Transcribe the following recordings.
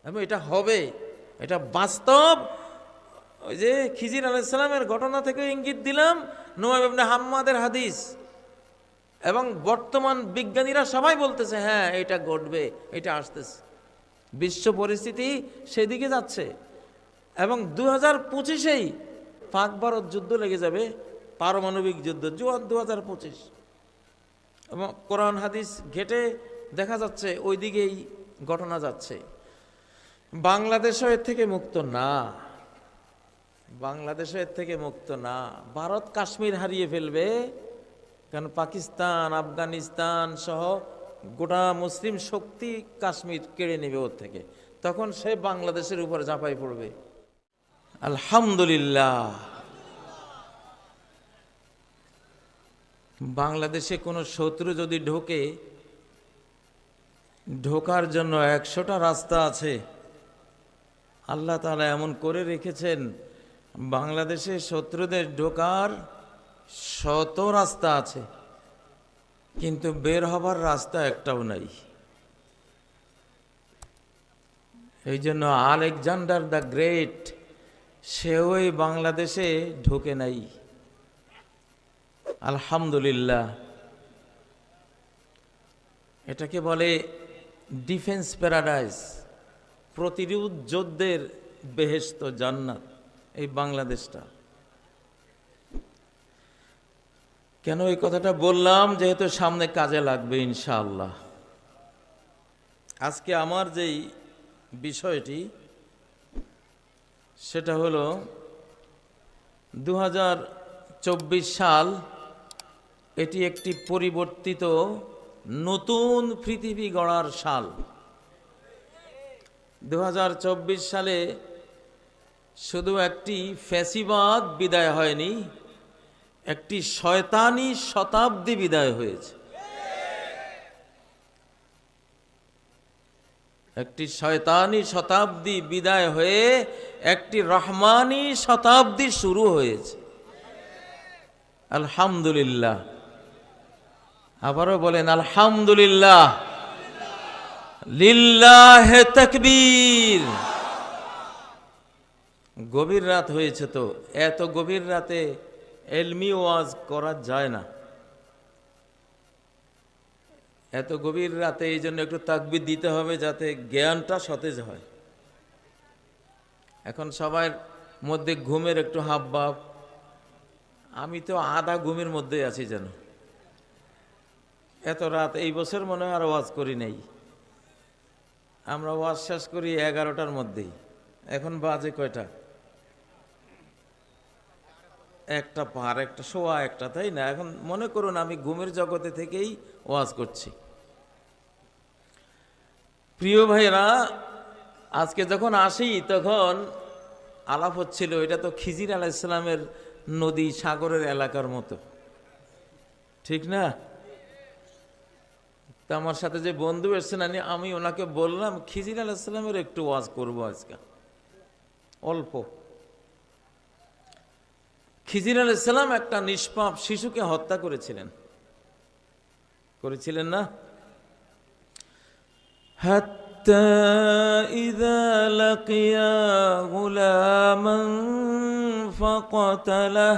এবং এটা হবে, এটা বাস্তব। ওই যে খিজির আলাইহিস সালামের ঘটনা থেকে ইঙ্গিত দিলাম, নুআইম ইবনে হাম্মাদের হাদিস, এবং বর্তমান বিজ্ঞানীরা সবাই বলতেছে হ্যাঁ এটা ঘটবে, এটা আসতেছে। বিশ্ব পরিস্থিতি সেদিকে যাচ্ছে এবং 2025-এই পাক ভারত যুদ্ধ লেগে যাবে, পারমাণবিক যুদ্ধ, 2025। এবং কোরআন হাদিস ঘেটে দেখা যাচ্ছে ওই দিকেই ঘটনা যাচ্ছে। বাংলাদেশও এর থেকে মুক্ত না, বাংলাদেশও এর থেকে মুক্ত না। ভারত কাশ্মীর হারিয়ে ফেলবে, কারণ পাকিস্তান, আফগানিস্তান সহ গোটা মুসলিম শক্তি কাশ্মীর কেড়ে নেবে ওর থেকে, তখন সে বাংলাদেশের উপর ঝাঁপাই পড়বে। আলহামদুলিল্লাহ, বাংলাদেশে কোনো শত্রু যদি ঢোকে, ঢোকার জন্য 100টা রাস্তা আছে। আল্লাহ তাআলা এমন করে রেখেছেন, বাংলাদেশে শত্রুদের ঢোকার 100 রাস্তা আছে, কিন্তু বের হবার রাস্তা একটাও নাই। এই জন্য আলেকজান্ডার দ্য গ্রেট সেও এই বাংলাদেশে ঢোকে নাই। আলহামদুলিল্লাহ, এটাকে বলে ডিফেন্স প্যারাডাইস, প্রতিরোধ যুদ্ধের বেহেশত, জান্নাত এই বাংলাদেশটা। কেন এই কথাটা বললাম? যেহেতু সামনে কাজে লাগবে ইনশাআল্লাহ। আজকে আমার যেই বিষয়টি, সেটা হলো 2024 সাল, এটি একটি পরিবর্তিত নতুন পৃথিবী গড়ার সাল। 2024 সালে শুধু একটি ফ্যাসিবাদ বিদায় হয়নি, একটি শয়তানি শতাব্দী বিদায় হয়েছে। একটি শয়তানি শতাব্দী বিদায় হয়ে একটি রহমানি শতাব্দী শুরু হয়েছে। আলহামদুলিল্লাহ, আবারও বলেন আলহামদুলিল্লাহ, লিল্লাহে তাকবীর। গভীর রাত হয়েছে, তো এত গভীর রাতে এলমি ওয়াজ করা যায় না। এত গভীর রাতে এই জন্য একটু তাকবীর দিতে হবে, যাতে জ্ঞানটা সতেজ হয়। এখন সবার মধ্যে ঘুমের একটু হাবভাব, আমি তো আধা ঘুমের মধ্যে আছি যেন। এত রাত এই বছর মনে হয় আর ওয়াজ করি নাই। আমরা ওয়াজ শেষ করি 11টার মধ্যেই। এখন বাজে কয়টা? 1টা পার, 1টা সোয়া 1টা, তাই না? এখন মনে করুন আমি ঘুমের জগতে থেকেই ওয়াজ করছি। প্রিয় ভাইরা, আজকে যখন আসি তখন আলাপ হচ্ছিল, এটা তো খিজির আলাইহিস সালামের নদী, সাগরের এলাকার মতো, ঠিক না? তা আমার সাথে যে বন্ধু এসছেন, আমি ওনাকে বললাম খিজির আলাইহিস সালামের একটু ওয়াজ করবো আজকে, অল্প। খিজির আলাইহিস সালাম একটা নিষ্পাপ শিশুকে হত্যা করেছিলেন না? হাত্তা ইযা লাকিয়া গুলামান ফাকাতালাহ,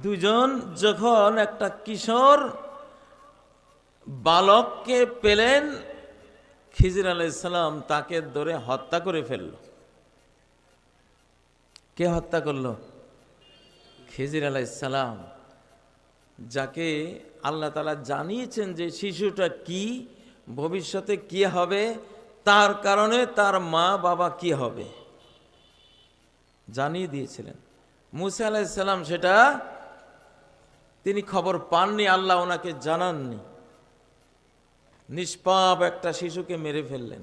দুজন যখন একটা কিশোর বালককে পেলেন, খিজির আলাইহিস সালাম তাকে ধরে হত্যা করে ফেলল। কে হত্যা করলো? খিজির আলাইহিস সালাম, যাকে আল্লাহ তাআলা জানিয়েছেন যে শিশুটা কি, ভবিষ্যতে কি হবে, তার কারণে তার মা বাবা কি হবে জানিয়ে দিয়েছিলেন। মুসা আলাইহিস সালাম সেটা তিনি খবর পাননি, আল্লাহ ওনাকে জানাননি। নিষ্পাপ একটা শিশুকে মেরে ফেললেন।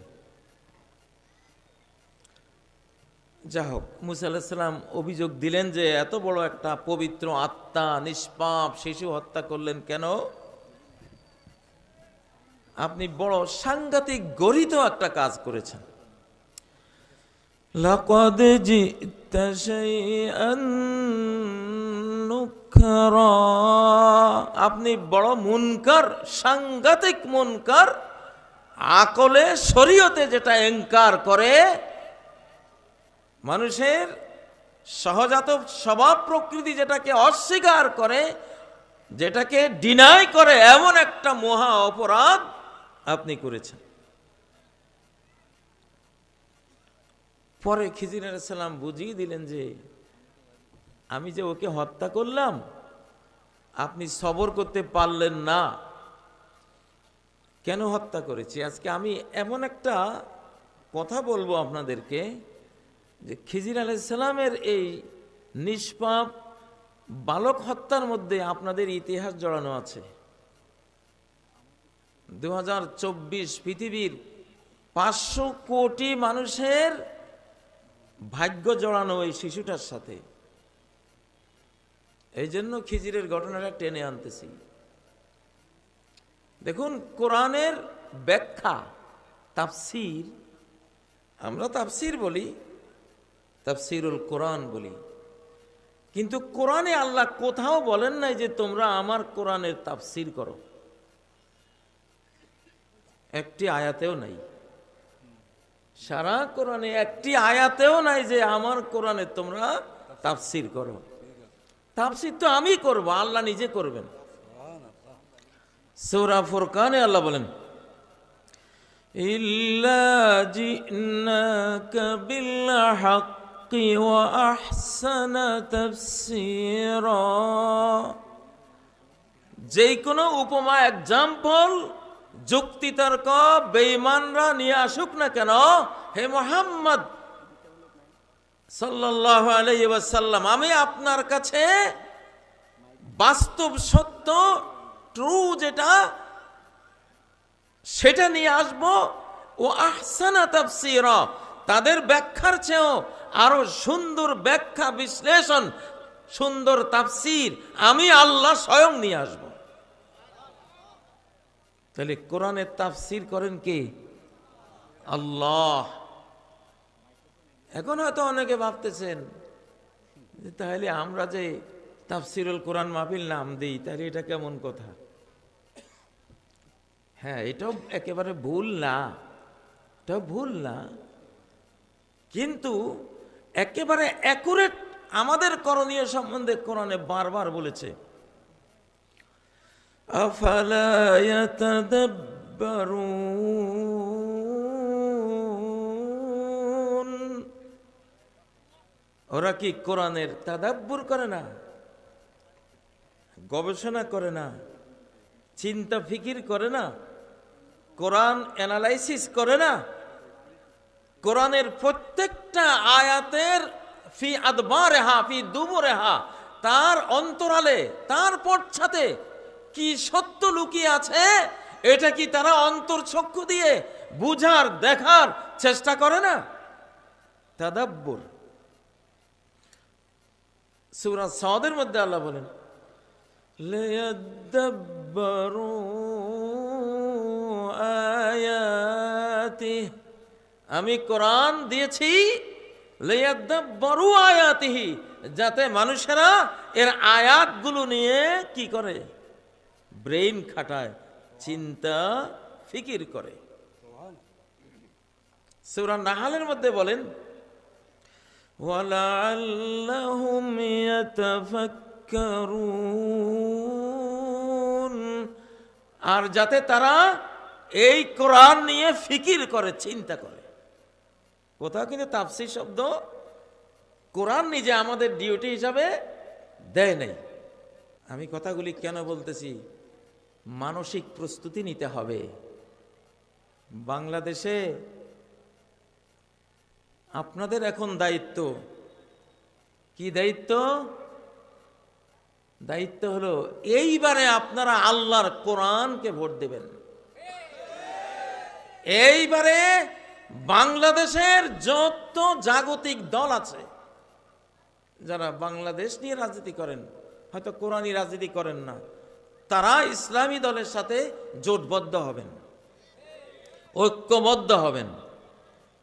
যা হোক, মুসা আলাইহিস সালাম অভিযোগ দিলেন যে এত বড় একটা পবিত্র আত্মা নিষ্পাপ শিশু হত্যা করলেন কেন? আপনি বড় সাংঘাতিক গরিত একটা কাজ করেছেন। লাকাদ জিতা শাইআন নুকরা, আপনি বড় মুনকার, সাংঘাতিক মুনকার আকলে শরীয়তে যেটা ইনকার করে, মানুষের সহজাত স্বভাব প্রকৃতি যেটাকে অস্বীকার করে, যেটাকে ডিনাই করে, এমন একটা মহা অপরাধ আপনি করেছেন। পরে খিজির আলাইহিস সালাম বুঝিয়ে দিলেন যে আমি যে ওকে হত্যা করলাম, আপনি সবর করতে পারলেন না। কেন হত্যা করেছি? আজকে আমি এমন একটা কথা বলবো আপনাদেরকে যে খিজির আলাইহিস সালামের এই নিষ্পাপ বালক হত্যার মধ্যে আপনাদের ইতিহাস জড়ানো আছে। 2024 পৃথিবীর 500 কোটি মানুষের ভাগ্য জড়ানো ওই শিশুটার সাথে। এই জন্য খিজিরের ঘটনাটা টেনে আনতেছি। দেখুন, কোরআনের ব্যাখ্যা, তাফসীর, আমরা তাফসীর বলি, তাফসীরুল কোরআন বলি, কিন্তু কোরআনে আল্লাহ কোথাও বলেন নাই যে তোমরা আমার কোরআনের তাফসীর করো। একটি আয়াতেও নাই, সারা কোরআনে একটি আয়াতেও নাই যে আমার কোরআনে তোমরা তাফসীর করো। তাফসীর তো আমি করব, আল্লাহ নিজে করবেন। সূরা ফুরকানে আল্লাহ বলেন, ইল্লা জিনাকা বিল হাক্কি ওয়া আহসানা তাফসীরা। যেই কোনো উপমা, এক্সাম্পল, যুক্তিতর্ক বেঈমানরা নিয়ে আসুক না কেন, হে মুহাম্মদ সাল্লাল্লাহু আলাইহি ওয়াসাল্লাম, আমি আপনার কাছে বাস্তব সত্য, ট্রু যেটা, সেটা নিয়ে আসব। ও আহসানা তাফসীরা, তাদের ব্যাখ্যার চেয়েও আরো সুন্দর ব্যাখ্যা, বিশ্লেষণ, সুন্দর তাফসীর আমি আল্লাহ স্বয়ং নিয়ে আসব। তাহলে কোরআনের তাফসীর করেন কে? আল্লাহ। এখন হয়তো অনেকে ভাবতেছেন তাহলে আমরা যে তাফসীরুল কোরআন মাহফিল নাম দিই, তাহলে এটা কেমন কথা? হ্যাঁ, এটাও একেবারে ভুল না, এটাও ভুল না, কিন্তু একেবারে অ্যাকুরেট আমাদের করণীয় সম্বন্ধে কোরআনে বারবার বলেছে। আফালা ইয়াতাদাব্বারুন, ওরা কি কোরআনের তাদাব্বুর করে না, গবেষণা করে না, চিন্তা ফিকির করে না, কোরআন অ্যানালাইসিস করে না? কোরআনের প্রত্যেকটা আয়াতের ফি আদবারেহা ফি দুবুরেহা, তার অন্তরালে, তার পশ্চাতে কি সত্য লুকিয়ে আছে, এটা কি তারা অন্তর্চক্ষু দিয়ে বুঝার, দেখার চেষ্টা করে না? তাদাব্বুর। সূরা সাদের মধ্যে আল্লাহ বলেন, লিয়াদাব্বারু আয়াতিহি, আমি কোরআন দিয়েছি লিয়াদাব্বারু আয়াতিহি, যাতে মানুষেরা এর আয়াতগুলো নিয়ে কি করে? ব্রেইন খাটায়, চিন্তা ফিকির করে। সূরা নাহলের মধ্যে বলেন, ওয়ালাআল্লাহুম ইয়াতাফাক্কারুন, আর যাতে তারা এই কোরআন নিয়ে ফিকির করে, চিন্তা করে। কোথাও কিন্তু তাফসীর শব্দ কোরআন নিজে আমাদের ডিউটি হিসাবে দেয় নাই। আমি কথাগুলি কেন বলতেছি? মানসিক প্রস্তুতি নিতে হবে। বাংলাদেশে আপনাদের এখন দায়িত্ব কি? দায়িত্ব হলো এইবারে আপনারা আল্লাহর কোরআনকে ভোট দেবেন। এইবারে বাংলাদেশের যত জাগতিক দল আছে, যারা বাংলাদেশ নিয়ে রাজনীতি করেন, হয়তো কোরআনী রাজনীতি করেন না, তারা ইসলামী দলের সাথে জোটবদ্ধ হবেন, ঐক্যবদ্ধ হবেন।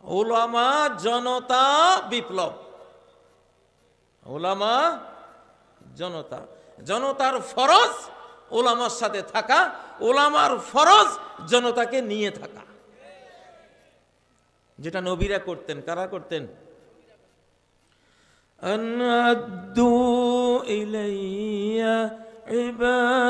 উলামা জনতা বিপ্লব, উলামা জনতা, জনতার ফরজ উলামার সাথে থাকা, উলামার ফরজ জনতাকে নিয়ে থাকা। যেটা নবীরা করতেন। কারা করতেন? আন আদ্দু ইলাইয়া ইবাদাল্লাহ।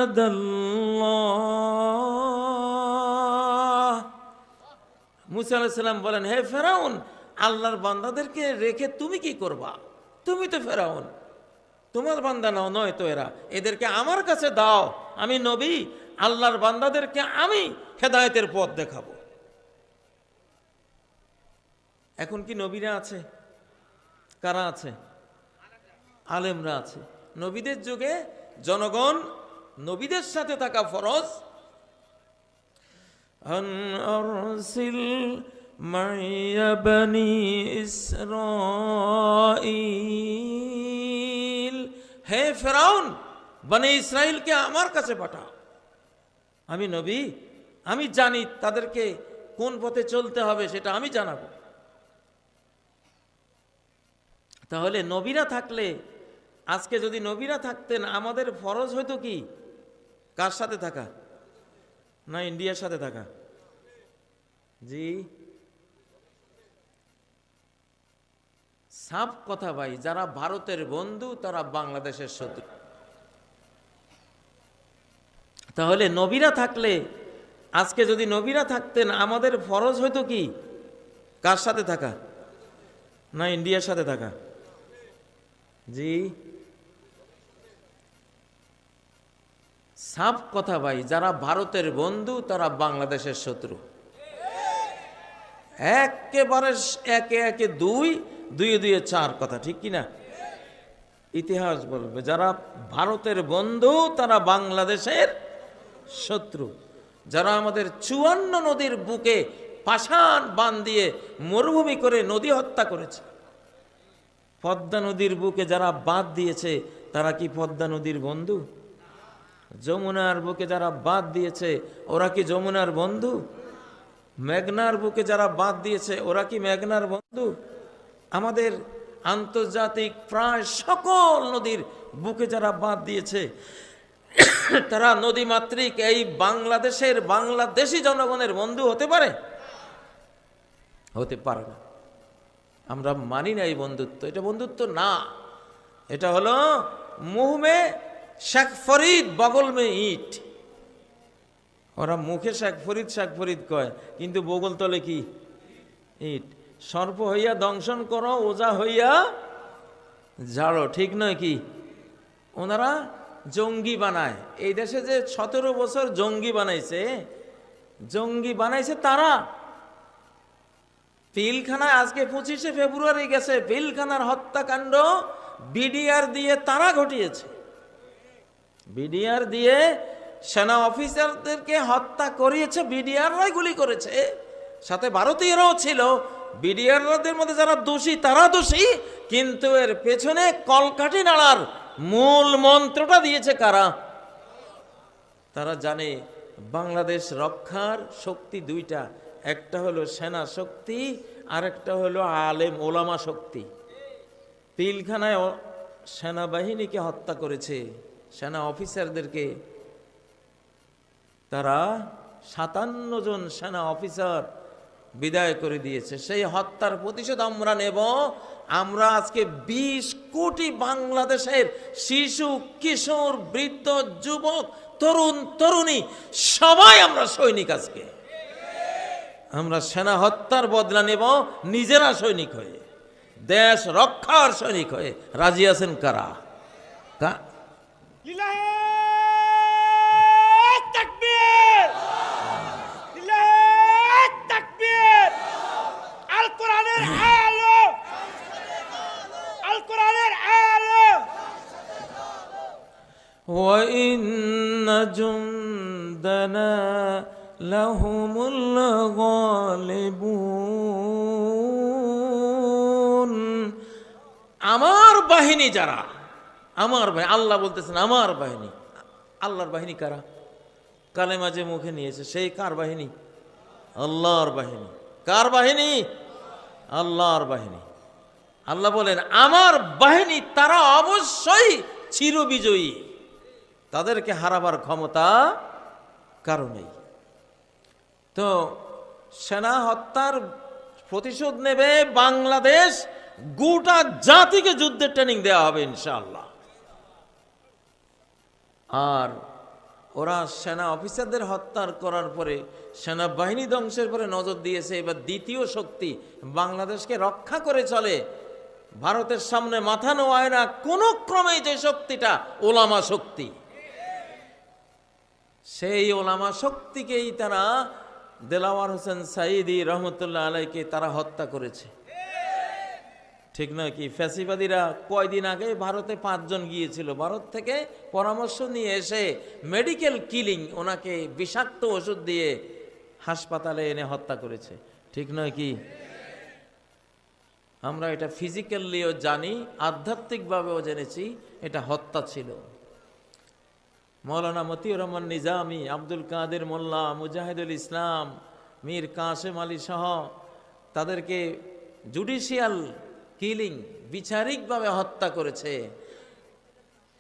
মুসা আলাইহিস সালাম বলেন, হে ফেরাউন, আল্লাহর বান্দাদেরকে রেখে তুমি কি করবা? তুমি তো ফেরাউন, তোমার বান্দা নয় তো এরা, এদেরকে আমার কাছে দাও, আমি নবী, আল্লাহর বান্দাদেরকে আমি হেদায়েতের পথ দেখাবো। এখন কি নবীরা আছে? কারা আছে? আলেমরা আছে। নবীদের যুগে জনগণ নবীদের সাথে থাকা ফরজ। আন আরসিল মাইয়া বনি ইসরাঈল, হে ফেরাউন, বনি ইসরাইলকে আমার কাছে পাঠাও। আমি নবী, আমি জানি তাদেরকে কোন পথে চলতে হবে, সেটা আমি জানাবো। তাহলে নবীরা থাকলে, আজকে যদি নবীরা থাকতেন, আমাদের ফরজ হয়তো কি? কার সাথে থাকা? না ইন্ডিয়ার সাথে থাকা? জি, সাফ কথা ভাই, যারা ভারতের বন্ধু তারা বাংলাদেশের শত্রু। তাহলে নবীরা থাকলে, আজকে যদি নবীরা থাকতেন, আমাদের ফরজ হয়তো কি? কার সাথে থাকা? না ইন্ডিয়ার সাথে থাকা? জি, সাফ কথা ভাই, যারা ভারতের বন্ধু তারা বাংলাদেশের শত্রু। একেবারে একে একে দুই, দুয়ে দুয়ে চার কথা, ঠিক কিনা? ইতিহাস বলবে যারা ভারতের বন্ধু তারা বাংলাদেশের শত্রু। যারা আমাদের 54 নদীর বুকে পাষাণ বাঁধ দিয়ে মরুভূমি করে নদী হত্যা করেছে, পদ্মা নদীর বুকে যারা বাঁধ দিয়েছে তারা কি পদ্মা নদীর বন্ধু? যমুনার বুকে যারা বাঁধ দিয়েছে ওরা কি যমুনার বন্ধু? মেঘনার বুকে যারা বাঁধ দিয়েছে ওরা কি মেঘনার বন্ধু? আমাদের আন্তর্জাতিক প্রায় সকল নদীর বুকে যারা বাঁধ দিয়েছে তারা নদীমাতৃক এই বাংলাদেশের বাংলাদেশি জনগণের বন্ধু হতে পারে? হতে পারে না। আমরা মানি না এই বন্ধুত্ব। এটা বন্ধুত্ব না, এটা হলো মুহ মে শেখ ফরিদ বগল মে ইট। ওরা মুখে শেখ ফরিদ কয়, কিন্তু বগল তলে কি? ইট। সর্প হইয়া দংশন করো, ওজা হইয়া ঝাড়ো, ঠিক নয় কি? ওনারা জঙ্গি বানায়। এই দেশে যে 17 বছর জঙ্গি বানাইছে তারা। পিলখানায় আজকে 25শে ফেব্রুয়ারি গেছে, পিলখানার হত্যাকাণ্ড বিডিআর দিয়ে তারা ঘটিয়েছে। বিডিআর দিয়ে সেনা অফিসারদেরকে হত্যা করিয়েছে, বিডিআররাই গুলি করেছে, সাথে ভারতীয়রাও ছিল। বিডিআরদের মধ্যে যারা দোষী তারা দোষী, কিন্তু এর পেছনে কলকাঠি নাড়ার মূল মন্ত্রটা দিয়েছে কারা? তারা জানে বাংলাদেশ রক্ষার শক্তি দুইটা, একটা হলো সেনা শক্তি আর একটা হলো আলেম ওলামা শক্তি। পিলখানায় সেনাবাহিনীকে হত্যা করেছে, সেনা অফিসারদেরকে। তারা 57 জন সেনা অফিসার বিদায় করে দিয়েছে। সেই হত্যার প্রতিশোধ আমরা নেব। আমরা আজকে 20 কোটি বাংলাদেশের শিশু, কিশোর, বৃদ্ধ, যুবক, তরুণ, তরুণী সবাই আমরা সৈনিক। আজকে আমরা সেনা হত্যার বদলা নেব নিজেরা সৈনিক হয়ে, দেশ রক্ষার সৈনিক হয়ে। রাজি আছেন কারা? وَإِنَّ جُندَنَا لَهُمُ الْغَالِبُونَ। আমার বাহিনী যারা, আমার বাহিনী, আল্লাহ বলতেছেন আমার বাহিনী। আল্লাহর বাহিনী কারা? কালেমা যে মুখে নিয়েছে সেই কার বাহিনী? আল্লাহর বাহিনী। কার বাহিনী? আল্লাহর বাহিনী। আল্লাহ বলেন আমার বাহিনী, তারা অবশ্যই চিরবিজয়ী, তাদেরকে হারাবার ক্ষমতা কারো নেই। তো সেনা হত্যার প্রতিশোধ নেবে বাংলাদেশ, গোটা জাতিকে যুদ্ধের ট্রেনিং দেওয়া হবে ইনশাআল্লাহ। আর ওরা সেনা অফিসারদের হত্যা করার পরে, সেনাবাহিনী ধ্বংসের পরে নজর দিয়েছে। এবার দ্বিতীয় শক্তি বাংলাদেশকে রক্ষা করে চলে, ভারতের সামনে মাথা নোয়ায় না কোন ক্রমে, যে শক্তিটা ওলামা শক্তি, সেই ওলামা শক্তিকেই তারা দেলাওয়ার হোসেন সাঈদী রহমতুল্লাহ আলাইকে তারা হত্যা করেছে, ঠিক নয় কি? ফ্যাসিবাদীরা কয়দিন আগে ভারতে 5 জন গিয়েছিল, ভারত থেকে পরামর্শ নিয়ে এসে মেডিকেল কিলিং, ওনাকে বিষাক্ত ওষুধ দিয়ে হাসপাতালে এনে হত্যা করেছে, ঠিক নয় কি? আমরা এটা ফিজিক্যালিও জানি, আধ্যাত্মিকভাবেও জেনেছি, এটা হত্যা ছিল। মৌলানা মতিউর রহমান নিজামী, আব্দুল কাদের মোল্লা, মুজাহিদুল ইসলাম, মীর কাসেম আলী সহ তাদেরকে জুডিশিয়াল কিলিং, বিচারিকভাবে হত্যা করেছে।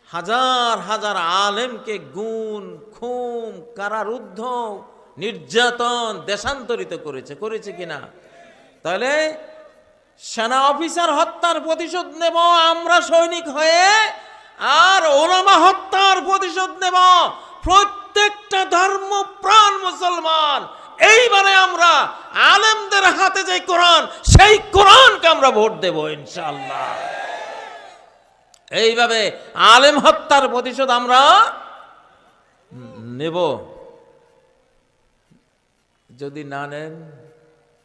হাজার হাজার আলেমকে গুম, খুন, কারারুদ্ধ, নির্যাতন, দেশান্তরিত করেছে, করেছে কিনা? তাহলে সেনা অফিসার হত্যার প্রতিশোধ নেব আমরা সৈনিক হয়ে, আর ওলামা হত্যার প্রতিশোধ নেব প্রত্যেকটা ধর্মপ্রাণ মুসলমান। এইবারে আমরা আলেমদের হাতে যে কোরআন, সেই কোরআনকে আমরা ভোট দেব ইনশাআল্লাহ। এইভাবে আলেম হত্যার প্রতিশোধ আমরা নেব। যদি না নেন,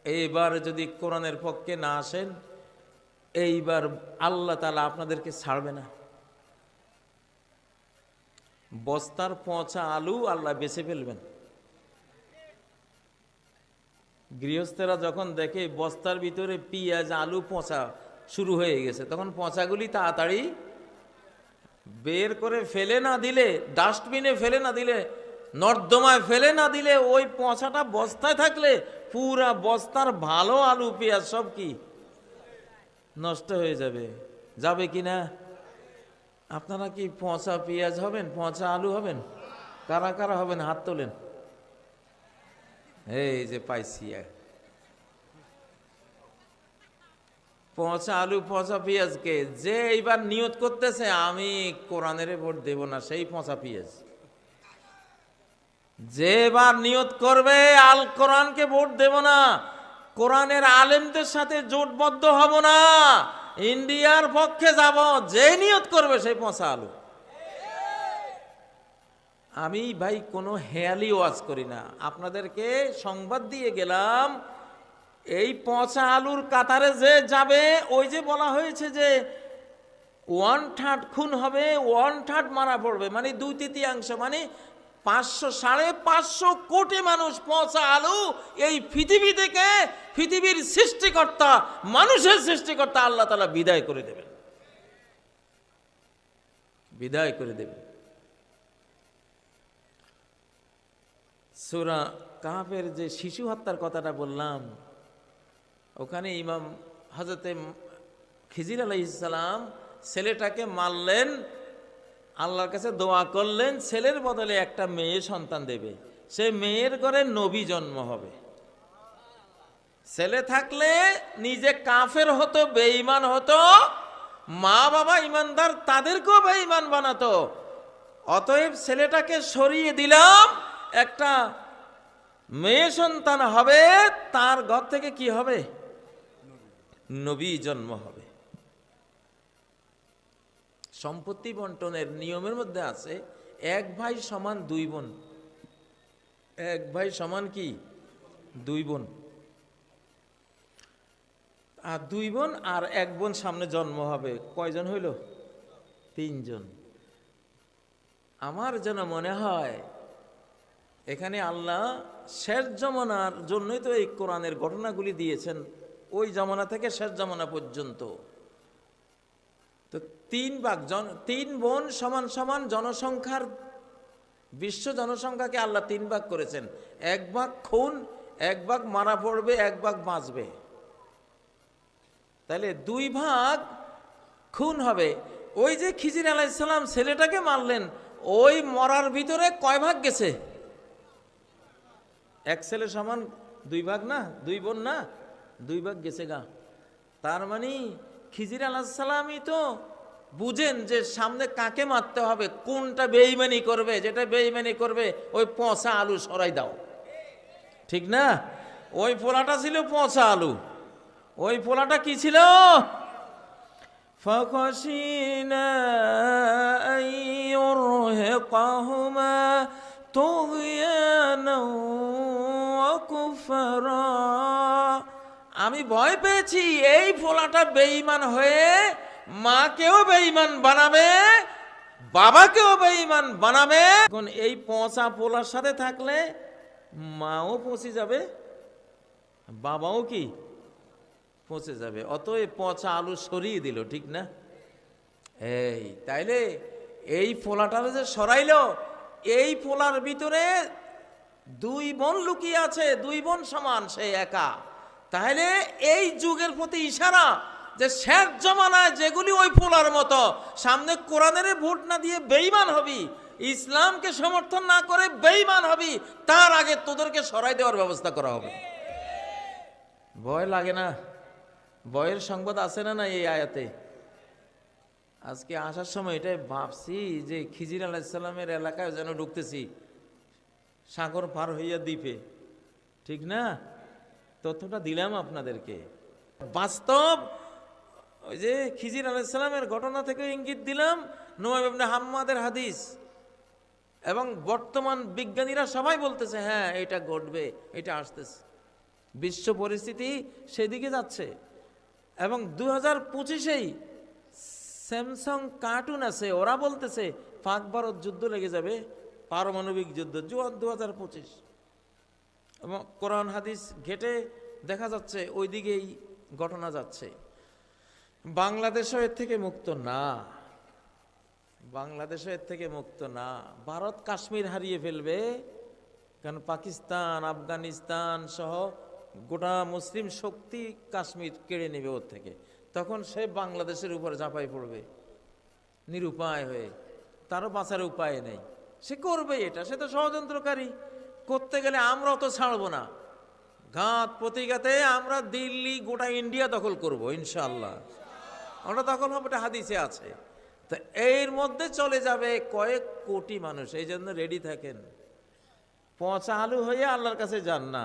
এইবার যদি কোরআনের পক্ষে না আসেন, এইবার আল্লাহ তাআলা আপনাদেরকে ছাড়বে না। বস্তার পচা আলু আল্লাহ বেছে ফেলবেন। গৃহস্থেরা যখন দেখে বস্তার ভিতরে পেঁয়াজ, আলু পচা শুরু হয়ে গেছে, তখন পচাগুলি তাড়াতাড়ি বের করে ফেলে না দিলে, ডাস্টবিনে ফেলে না দিলে, নর্দমায় ফেলে না দিলে, ওই পচাটা বস্তায় থাকলে পুরা বস্তার ভালো আলু পেঁয়াজ সব কি নষ্ট হয়ে যাবে। যাবে কি না? আপনারা কি পচা পেঁয়াজ হবেন, পচা আলু হবেন? কারা কারা হবেন হাত তোলেন। এই যে পাইছি, পচা আলু পচা পেঁয়াজকে যে এইবার নিয়ত করতেছে আমি কোরআনের ভোট দেব না, সেই পচা পেঁয়াজ। যে এবার নিয়ত করবে আল কোরআনকে ভোট দেব না, কোরআনের আলেমদের সাথে জোটবদ্ধ হব না, ইন্ডিয়ার পক্ষে যাব, যে নিয়ত করবে সেই পচা আলু। আমি ভাই কোনো হেয়ালি ওয়াজ করি না, আপনাদেরকে সংবাদ দিয়ে গেলাম। এই পচা আলুর কাতারে যে যাবে, ওই যে বলা হয়েছে যে 1/3 খুন হবে, 1/3 মারা পড়বে, মানে 2/3, মানে 500-550 কোটি মানুষ পচা আলু এই পৃথিবী থেকে, পৃথিবীর সৃষ্টিকর্তা, মানুষের সৃষ্টিকর্তা আল্লাহ তাআলা বিদায় করে দেবেন, বিদায় করে দেবেন। সূরা কাহফের যে শিশু হত্যার কথাটা বললাম, ওখানে ইমাম হযরতে খিজির আলাইহিস সালাম ছেলেটাকে মারলেন, আল্লাহর কাছে দোয়া করলেন ছেলের বদলে একটা মেয়ে সন্তান দেবে, সে মেয়ের ঘরে নবী জন্ম হবে। ছেলে থাকলে নিজে কাফের হতো, বেঈমান হতো, মা বাবা ইমানদার তাদেরকেও বেঈমান বানাতো। অতএব ছেলেটাকে সরিয়ে দিলাম, একটা মেয়ে সন্তান হবে, তার ঘর থেকে কি হবে? নবী জন্ম হবে। সম্পত্তি বন্টনের নিয়মের মধ্যে আছে 1 ভাই সমান 2 বোন, 1 ভাই সমান কি 2 বোন, আর 2 বোন আর 1 বোন সামনে জন্ম হবে, কয়জন হইল? 3 জন। আমার যেন মনে হয় এখানে আল্লাহ শেষ জামানার জন্যই তো এই কোরআনের ঘটনাগুলি দিয়েছেন, ওই জামানা থেকে শেষ জামানা পর্যন্ত। তো 3 ভাগ, 3 বোন সমান সমান জনসংখ্যার, বিশ্ব জনসংখ্যাকে আল্লাহ 3 ভাগ করেছেন। 1 ভাগ খুন, 1 ভাগ মারা পড়বে, 1 ভাগ বাঁচবে। তাহলে 2 ভাগ খুন হবে। ওই যে খিজির আলাইহিস সালাম ছেলেটাকে মারলেন, ওই মরার ভিতরে কয় ভাগ গেছে? 1 ছেলে সমান 2 ভাগ না, 2 বোন না, দুই ভাগ গেছে গা। তার মানে খিজির আলাইহিস সালামই তো বুঝেন যে সামনে কাকে মারতে হবে, কোনটা বেঈমানি করবে, যেটা বেঈমানি করবে ওই পচা আলু সরাই দাও, ঠিক না? ওই পোলাটা ছিল পচা আলু। ওই পোলাটা কি ছিল? فَخَشِينَا أَن يُرْهِقَهُمَا طُغْيَانًا وَكُفْرًا। আমি ভয় পেয়েছি এই পোলাটা বেঈমান হয়ে মাকেও বেঈমান বানাবে, বাবাকেও বেঈমান বানাবে। এখন এই পচা পোলার সাথে থাকলে মাও পচে যাবে, বাবাও কি পচে যাবে। অতএব পচা আলু সরিয়ে দিল, ঠিক না? এই তাইলে এই পোলাটারে যে সরাইলো, এই পোলার ভিতরে দুই বোন লুকিয়ে আছে, দুই বোন সমান, সে একা। তাহলে এই যুগের প্রতি ইশারা যে শেষ জমানায় যেগুলি ওই পোলার মতো সামনে কোরআনের ভোট না দিয়ে বেঈমান হবি, ইসলামকে সমর্থন না করে বেঈমান হবি, তার আগে তোদেরকে সরাই দেওয়ার ব্যবস্থা করা হবে। ভয় লাগে না? ভয়ের সংবাদ আছে না না এই আয়াতে? আজকে আসার সময় এটাই ভাবছি যে খিজির আলাইহিস সালামের এলাকায় যেন ঢুকতেছি, সাগর পার হইয়া দ্বীপে, ঠিক না? তথ্যটা দিলাম আপনাদেরকে। বাস্তব ওই যে খিজির আলাইহিস সালামের ঘটনা থেকে ইঙ্গিত দিলাম, নুআইম ইবনে হাম্মাদের হাদিস, এবং বর্তমান বিজ্ঞানীরা সবাই বলতেছে হ্যাঁ এটা ঘটবে, এটা আসতেছে। বিশ্ব পরিস্থিতি সেদিকে যাচ্ছে। এবং 2025-এই স্যামসাং কার্টুন আছে, ওরা বলতেছে পাক ভারত যুদ্ধ লেগে যাবে, পারমাণবিক যুদ্ধ, 2025। এবং কোরআন হাদিস ঘেটে দেখা যাচ্ছে ওই দিকেই ঘটনা যাচ্ছে। বাংলাদেশও এর থেকে মুক্ত না, বাংলাদেশও এর থেকে মুক্ত না। ভারত কাশ্মীর হারিয়ে ফেলবে, কারণ পাকিস্তান, আফগানিস্তান সহ গোটা মুসলিম শক্তি কাশ্মীর কেড়ে নেবে ওর থেকে। তখন সে বাংলাদেশের উপর ঝাঁপাই পড়বে নিরুপায় হয়ে, তারও বাঁচার উপায় নেই, সে করবে এটা। সে তো ষড়যন্ত্রকারী। করতে গেলে আমরা তো ছাড়বো না, ঘাত প্রতিঘাতে আমরা দিল্লি, গোটা ইন্ডিয়া দখল করব ইনশাআল্লাহ। আমরা দখল হবে, এটা হাদিসে আছে। তো এর মধ্যে চলে যাবে কয়েক কোটি মানুষ। এই জন্য রেডি থাকেন, পচা আলু হয়ে আল্লাহর কাছে যান না।